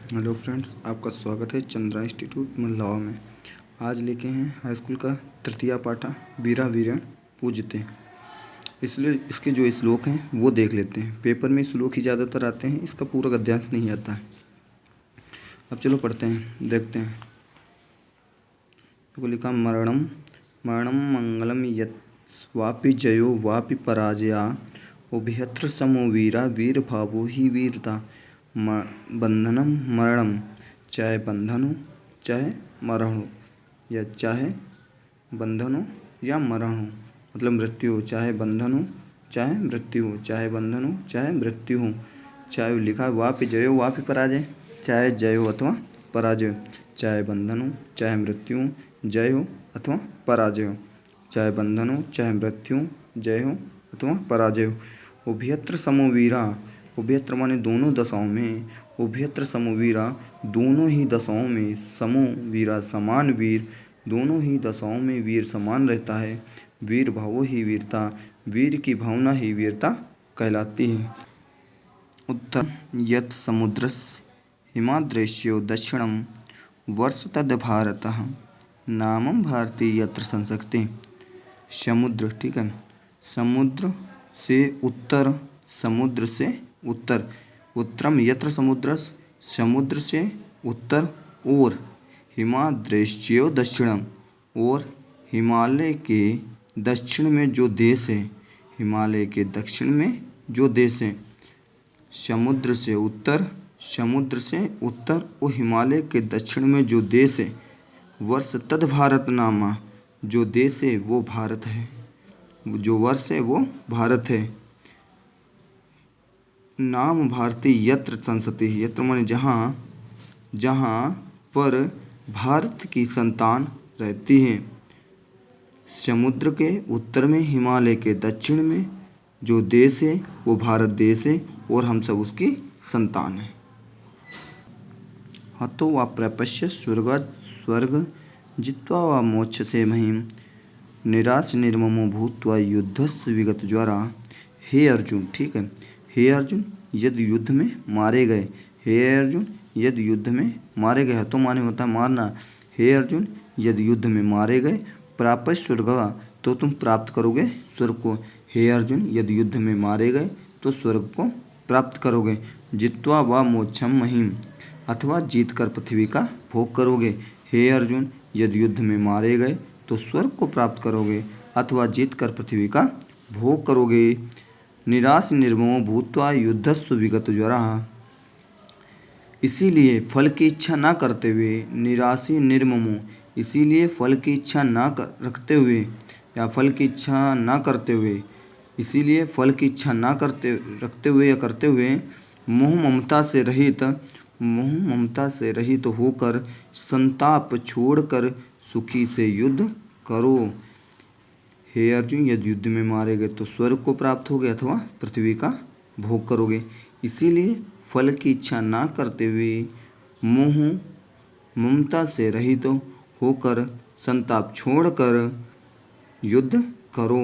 Hello friends, आपका स्वागत है चंद्रा इंस्टीट्यूट मल्लावा में। आज लेके हैं हाई स्कूल का तृतीया पाठा वीरा वीरण पूजते। इसलिए इसके जो श्लोक हैं वो देख लेते हैं। पेपर में श्लोक ही ज़्यादातर आते हैं, इसका पूरा गद्यांश नहीं आता है। अब चलो पढ़ते हैं, देखते हैं। तो लिखा मरणम मरणम मंगलम यत् वापि जयो वापि पराजया उभयत्र समो वीरा वीर भावो ही वीरता। बंधनम मरणम, चाहे बंधन हो चाहे मरण हो, या चाहे बंधन हो या मरण हो, मतलब मृत्यु हो, चाहे बंधन हो चाहे मृत्यु हो, चाहे बंधन हो चाहे मृत्यु हो। चाहे लिखा वापि जय हो वापि पराजय, चाहे जय हो अथवा पराजय हो, चाहे बंधन हो चाहे मृत्यु हो, जय हो अथवा पराजय हो, चाहे बंधन हो चाहे मृत्यु हो, जय हो अथवा पराजय हो। उभयत्र समो वीरा, उभयत्र माने दोनों दशाओं में, उभयत्र समो वीरा दोनों ही दशाओं में, समो वीरा समान वीर, दोनों ही दशाओं में वीर समान रहता है। वीर भावो ही वीरता, वीर की भावना ही वीरता कहलाती है। उत्तर यत् समुद्रस्य हिमाद्रेश्यो दक्षिणम वर्षतद भारतः नामम भारती यत्र संसक्ति। समुद्र, ठीक है, समुद्र से उत्तर, समुद्र से उत्तर, उत्तरम यत्र समुद्रस, समुद्र से उत्तर, और हिमाद्रेश्यो दक्षिणम, और हिमालय के दक्षिण में जो देश है, हिमालय के दक्षिण में जो देश है। समुद्र से उत्तर, समुद्र से उत्तर और हिमालय के दक्षिण में जो देश है। वर्ष तद भारत नामा, जो देश है वो भारत है, जो वर्ष है वो भारत है। नाम भारती यत्र संसति, यत्र माने जहाँ, जहाँ पर भारत की संतान रहती है। समुद्र के उत्तर में, हिमालय के दक्षिण में जो देश है वो भारत देश है, और हम सब उसकी संतान हैं। हतो वा प्रपश्य स्वर्गात् स्वर्ग जित्वा वा मोक्ष से महिम निराश निर्ममो भूत्वा युद्धस्य विगत ज्वारा। हे अर्जुन, ठीक है, हे अर्जुन यदि युद्ध में मारे गए, हे अर्जुन यदि युद्ध में मारे गए, हतो माने होता है मारना। हे अर्जुन यदि युद्ध में मारे गए, प्राप्त स्वर्ग, तो तुम प्राप्त करोगे स्वर्ग को। हे अर्जुन यदि युद्ध में मारे गए तो स्वर्ग को प्राप्त करोगे। जित्वा वा मोक्षम महिम, अथवा जीत कर पृथ्वी का भोग करोगे। हे अर्जुन यदि युद्ध में मारे गए तो स्वर्ग को प्राप्त करोगे, अथवा जीत कर पृथ्वी का भोग करोगे। निराश निर्ममो भूत्वा युद्धस्व विगत ज्वरः, इसीलिए फल की इच्छा ना करते हुए, निराशी निर्ममो, इसीलिए फल की इच्छा ना रखते हुए, या फल की इच्छा ना करते हुए, इसीलिए फल की इच्छा ना करते रखते हुए या करते हुए, मोह ममता से रहित, मोह ममता से रहित होकर संताप छोड़कर सुखी से युद्ध करो। हे अर्जुन यदि युद्ध में मारे गए तो स्वर्ग को प्राप्त होगे, अथवा पृथ्वी का भोग करोगे। इसीलिए फल की इच्छा ना करते हुए, मोह ममता से रहित होकर संताप छोड़कर युद्ध करो।